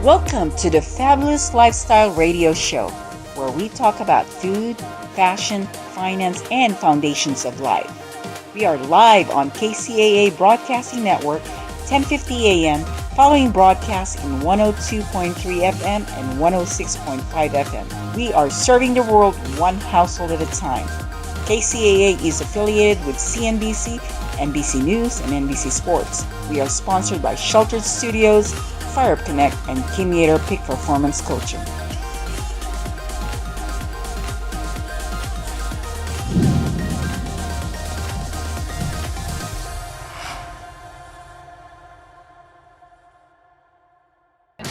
Welcome to the Fabulous Lifestyle Radio Show, where we talk about food, fashion, finance, and foundations of life. We are live on KCAA Broadcasting Network, 10:50 a.m., following broadcasts in 102.3 FM and 106.5 FM. We are serving the world one household at a time. KCAA is affiliated with CNBC, NBC News, and NBC Sports. We are sponsored by Sheltered Studios, Fire Connect, and Kimiator Peak Performance Coaching.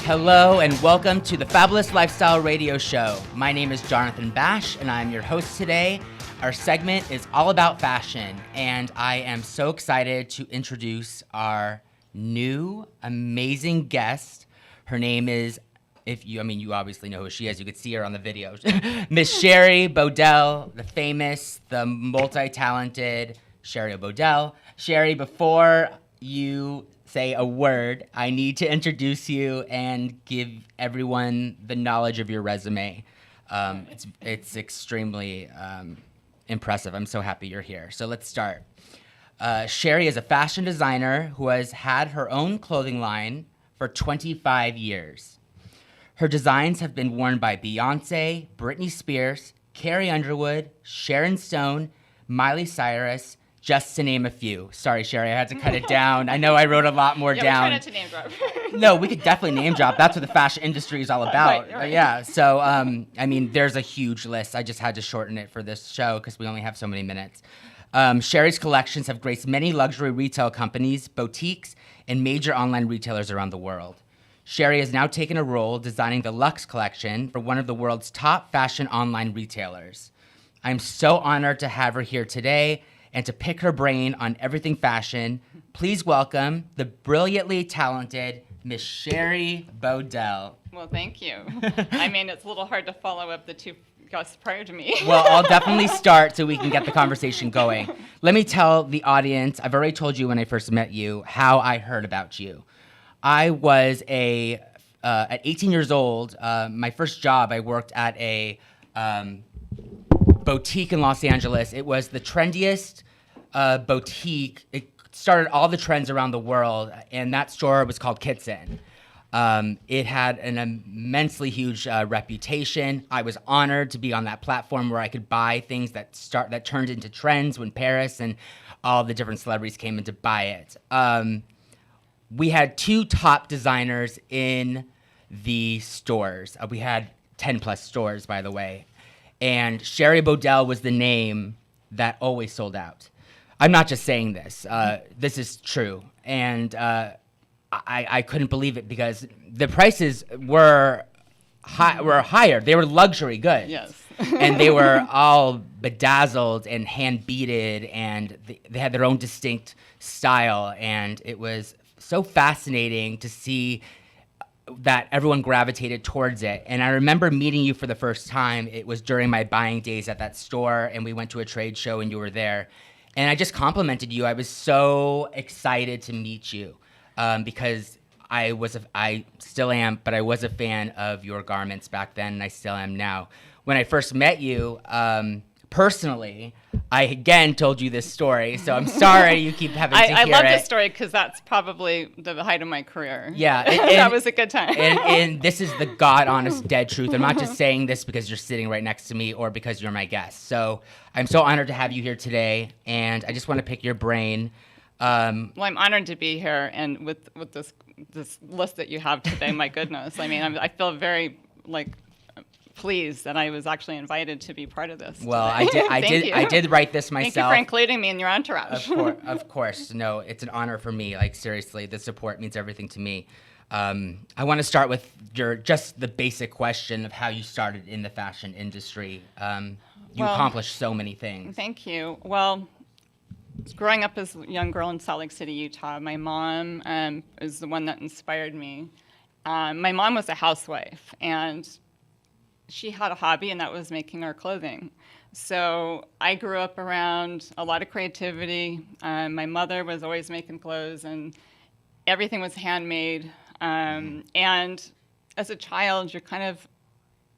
Hello and welcome to the Fabulous Lifestyle Radio Show. My name is Jonathan Bash and I'm your host today. Our segment is all about fashion and I am so excited to introduce our new amazing guest. Her name is, you obviously know who she is. You could see her on the video. Miss Sheri Bodell, the famous, the multi-talented Sheri Bodell. Sheri, before you say a word, I need to introduce you and give everyone the knowledge of your resume. It's extremely impressive. I'm so happy you're here. So let's start. Sheri is a fashion designer who has had her own clothing line for 25 years. Her designs have been worn by Beyonce, Britney Spears, Carrie Underwood, Sharon, Miley, Cyrus, just to name a few. Sorry, Sheri, I had to cut it down. I know I wrote a lot more down. Yeah, we try not to name drop. No, we could definitely name drop. That's what the fashion industry is all about. Right. Yeah, so, there's a huge list. I just had to shorten it for this show because we only have so many minutes. Sheri's collections have graced many luxury retail companies, boutiques, and major online retailers around the world. Sheri has now taken a role designing the Luxe collection for one of the world's top fashion online retailers. I'm so honored to have her here today and to pick her brain on everything fashion. Please welcome the brilliantly talented Miss Sheri Bodell. Well, thank you. It's a little hard to follow up the two guests prior to me. Well, I'll definitely start so we can get the conversation going. Let me tell the audience, I've already told you when I first met you how I heard about you. I was at 18 years old, my first job, I worked at a boutique in Los Angeles. It was the trendiest boutique. It started all the trends around the world, and that store was called Kitson. It had an immensely huge reputation. I was honored to be on that platform where I could buy things that turned into trends when Paris and all the different celebrities came in to buy it. We had two top designers in the stores. We had 10 plus stores, by the way. And Sheri Bodell was the name that always sold out. I'm not just saying this. This is true. And I couldn't believe it because the prices were higher. They were luxury goods. Yes. And they were all bedazzled and hand beaded, and they had their own distinct style. And it was so fascinating to see that everyone gravitated towards it. And I remember meeting you for the first time. It was during my buying days at that store, and we went to a trade show, and you were there. And I just complimented you. I was so excited to meet you because I still am, but I was a fan of your garments back then, and I still am now. When I first met you, personally, I again told you this story, so I'm sorry you keep having to hear it. I love this story because that's probably the height of my career. Yeah. That was a good time. and this is the God-honest, dead truth. I'm not just saying this because you're sitting right next to me or because you're my guest. So I'm so honored to have you here today, and I just want to pick your brain. Well, I'm honored to be here, and with this list that you have today, my goodness. I feel very, pleased that I was actually invited to be part of this. Well, I did write this myself. Thank you for including me in your entourage. Of course. No, it's an honor for me. Seriously, the support means everything to me. I want to start with just the basic question of how you started in the fashion industry. You accomplished so many things. Thank you. Well, growing up as a young girl in Salt Lake City, Utah, my mom is the one that inspired me. My mom was a housewife, and she had a hobby, and that was making our clothing. So I grew up around a lot of creativity. My mother was always making clothes, and everything was handmade. And as a child, you're kind of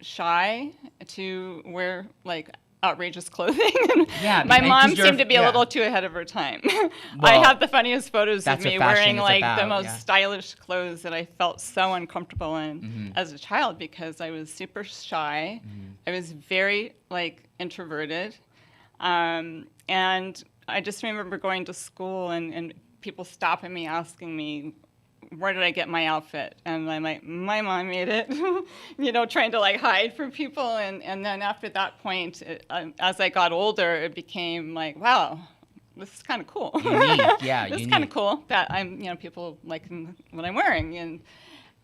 shy to wear like outrageous clothing. Yeah, My because mom you're- seemed to be a yeah. little too ahead of her time. I Well, have the funniest photos of that's me what fashion wearing is like the about, most yeah. stylish clothes that I felt so uncomfortable in as a child because I was super shy. I was very like introverted. And I just remember going to school and people stopping me asking me, where did I get my outfit? And I'm like, my mom made it, trying to like hide from people. And then after that point, as I got older, it became like, wow, this is kind of cool. Unique, yeah, This is unique. kind of cool that people like what I'm wearing.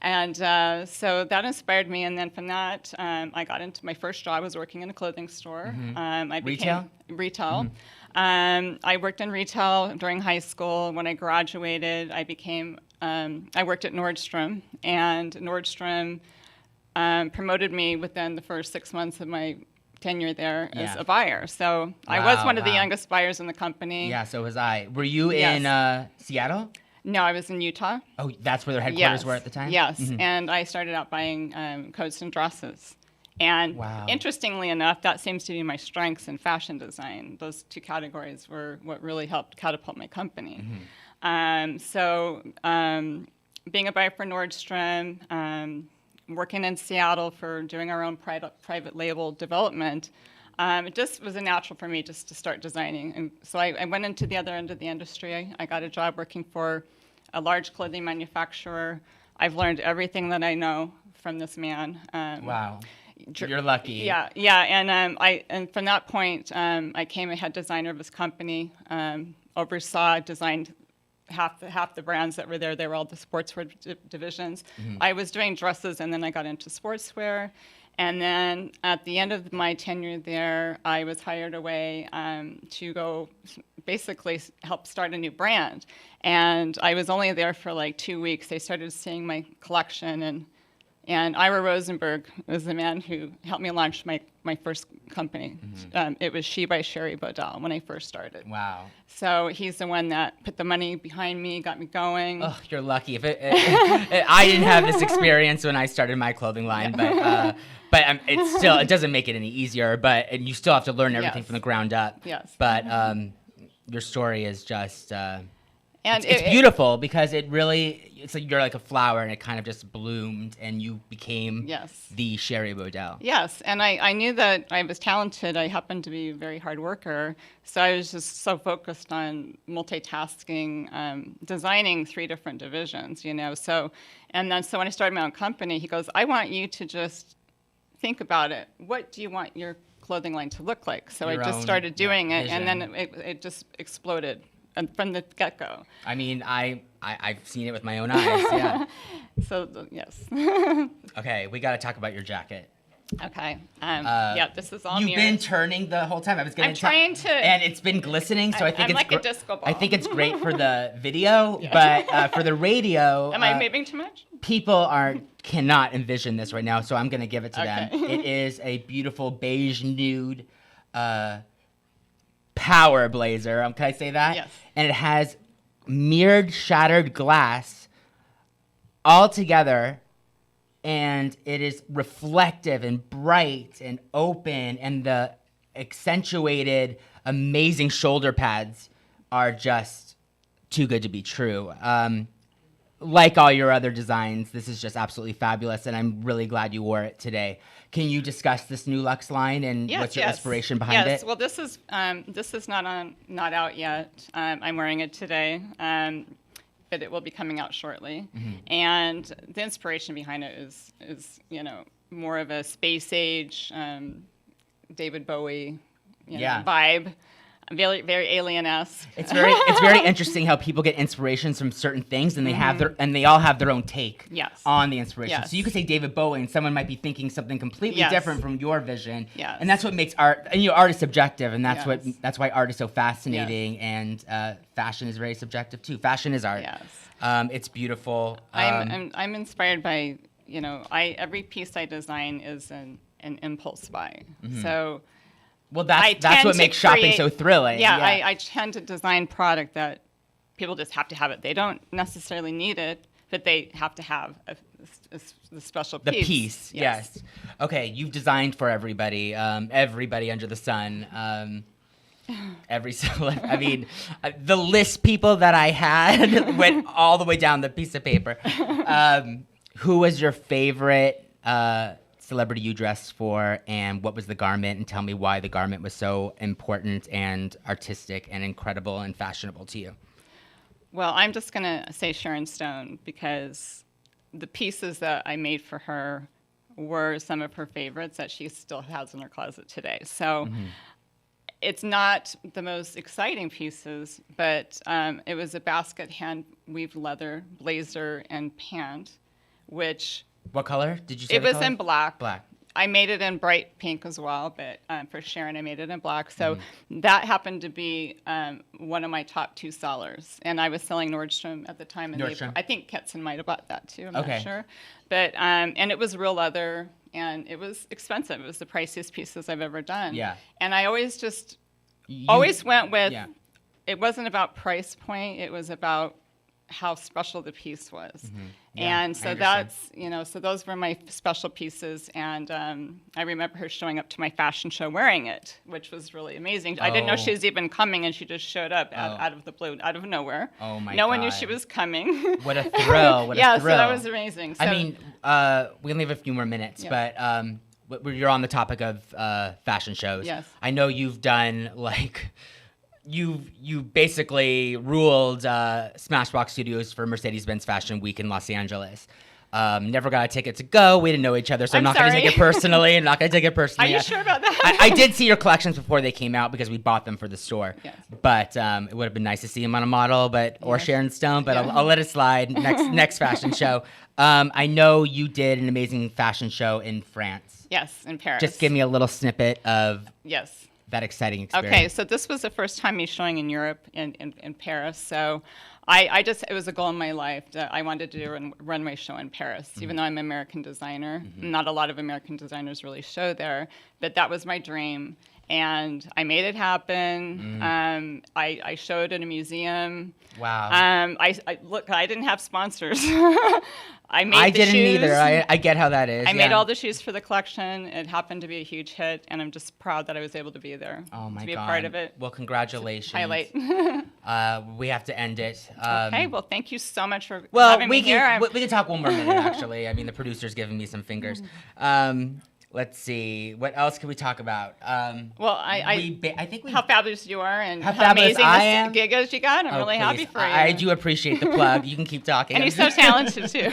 And so that inspired me. And then from that, I got into my first job. I was working in a clothing store. I became retail. I worked in retail during high school. When I graduated, I worked at Nordstrom, and Nordstrom promoted me within the first 6 months of my tenure there as a buyer. So I was one of the youngest buyers in the company. Yeah, so was I. Were you Yes. in Seattle? No, I was in Utah. Oh, that's where their headquarters were at the time? Yes, and I started out buying coats and dresses. And Wow. interestingly enough, that seems to be my strengths in fashion design. Those two categories were what really helped catapult my company. Being a buyer for Nordstrom, working in Seattle for doing our own private label development, it just was a natural for me just to start designing. And so I went into the other end of the industry. I got a job working for a large clothing manufacturer. I've learned everything that I know from this man. Wow. You're lucky. Yeah, and from that point, I became a head designer of his company, designed half the brands that were there. They were all the sportswear divisions. I was doing dresses, and then I got into sportswear. And then at the end of my tenure there, I was hired away to go basically help start a new brand. And I was only there for like 2 weeks. They started seeing my collection, and Ira Rosenberg was the man who helped me launch my first company. It was She by Sheri Bodell when I first started. Wow. So he's the one that put the money behind me, got me going. Oh, you're lucky. If I didn't have this experience when I started my clothing line, but it doesn't make it any easier. And you still have to learn everything from the ground up. Yes. But your story is just And it's beautiful because it's like you're like a flower and it kind of just bloomed and you became the Sheri Bodell. Yes, and I knew that I was talented. I happened to be a very hard worker, so I was just so focused on multitasking, designing 3 different divisions, So when I started my own company, he goes, I want you to just think about it. What do you want your clothing line to look like? So I just started doing it, and then it just exploded. And from the get-go. I mean, I've seen it with my own eyes, yeah. So, yes. Okay, we got to talk about your jacket. Okay. This is all You've mirrors. been turning the whole time. I'm trying to. And it's been glistening, so I think I'm it's like a disco ball. I think it's great for the video, but for the radio... Am I moving too much? People cannot envision this right now, so I'm going to give it to them. It is a beautiful beige nude power blazer. Can I say that? Yes. And it has mirrored shattered glass all together, and it is reflective and bright and open, and the accentuated, amazing shoulder pads are just too good to be true. Like all your other designs, this is just absolutely fabulous, and I'm really glad you wore it today. Can you discuss this new Luxe line and what's your inspiration behind it? Yes, well, this is not out yet. I'm wearing it today, but it will be coming out shortly. And the inspiration behind it is more of a space age, David Bowie vibe. Very, very alien-esque. It's very interesting how people get inspirations from certain things, and they all have their own take on the inspiration. Yes. So you could say David Bowie, and someone might be thinking something completely different from your vision. Yes. And that's what makes art. And art is subjective, and that's why art is so fascinating. And fashion is very subjective too. Fashion is art. Yes. It's beautiful. I'm inspired by every piece I design is an impulse buy. So. Well, that's what makes shopping so thrilling. I tend to design product that people just have to have it. They don't necessarily need it, but they have to have the special The piece. piece, yes. Okay, you've designed for everybody, everybody under the sun. I mean, the list people that I had went all the way down the piece of paper. Who was your favorite celebrity you dressed for, and what was the garment? And tell me why the garment was so important and artistic and incredible and fashionable to you. Well, I'm just going to say Sharon Stone, because the pieces that I made for her were some of her favorites that she still has in her closet today. So it's not the most exciting pieces, but it was a basket hand weaved leather blazer and pant, which... What color did you say? It was in black. Black. I made it in bright pink as well, but for Sharon, I made it in black. So that happened to be one of my top 2 sellers. And I was selling Nordstrom at the time. And Nordstrom. I think Ketson might have bought that too. I'm Okay. not sure. But, and it was real leather, and it was expensive. It was the priciest pieces I've ever done. Yeah. And I always always went with, Yeah. it wasn't about price point. It was about how special the piece was. Yeah, And so I understand. that's, so those were my special pieces. And I remember her showing up to my fashion show wearing it, which was really amazing. I didn't know she was even coming, and she just showed up out of the blue, out of nowhere. Oh my No one knew God. she was coming. What a thrill. What a Yeah, thrill. so that was amazing. So, I mean, we only have a few more minutes, but you're on the topic of fashion shows. Yes. I know you've done, like... You basically ruled Smashbox Studios for Mercedes-Benz Fashion Week in Los Angeles. Never got a ticket to go. We didn't know each other, so I'm not going to take it personally. I'm not going to take it Are personally. you sure about that? I did see your collections before they came out because we bought them for the store. Yes. But it would have been nice to see him on a model, or Sharon Stone. But I'll let it slide. Next fashion show. I know you did an amazing fashion show in France. Yes, in Paris. Just give me a little snippet of Yes. that exciting experience. Okay, so this was the first time me showing in Europe, in Paris. So it was a goal in my life that I wanted to do a runway show in Paris, even though I'm an American designer. Not a lot of American designers really show there, but that was my dream. And I made it happen. I showed in a museum. Wow. I didn't have sponsors. I didn't shoes. either. I get how that is. I made all the shoes for the collection. It happened to be a huge hit, and I'm just proud that I was able to be there. Oh my to be God. a part of it. Well, congratulations. Highlight. We have to end it. Okay. Well, thank you so much for Well, having we me here. can talk one more minute. Actually, I mean the producer's giving me some fingers. Let's see. What else can we talk about? Well, I think we. how fabulous you are, and How how fabulous amazing I this am? gig is you got. I'm Oh, really please. happy for you. I do appreciate the plug. You can keep talking. And you're so talented too.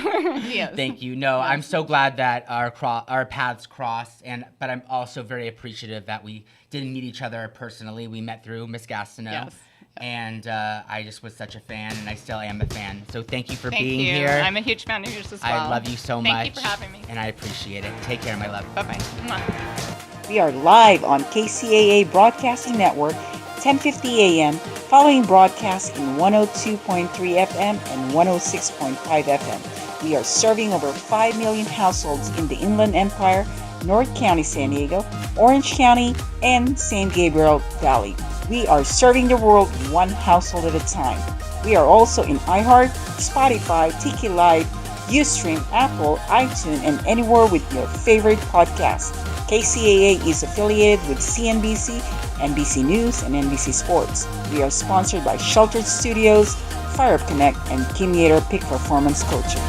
Yes. Thank you. No, I'm so glad that our paths crossed, but I'm also very appreciative that we didn't meet each other personally. We met through Miss Gastineau. Yes. And I just was such a fan, and I still am a fan. So thank you for Thank being you. here. I'm a huge fan of yours as well. I love you so much. Thank you for having me. And I appreciate it. Take care, my love. Bye-bye. We are live on KCAA Broadcasting Network, 10:50 a.m., following broadcasts in 102.3 FM and 106.5 FM. We are serving over 5 million households in the Inland Empire, North County, San Diego, Orange County, and San Gabriel Valley. We are serving the world one household at a time. We are also in iHeart, Spotify, Tiki Live, Ustream, Apple, iTunes, and anywhere with your favorite podcast. KCAA is affiliated with CNBC, NBC News, and NBC Sports. We are sponsored by Sheltered Studios, Fire Up Connect, and Kim Yater Peak Performance Coaching.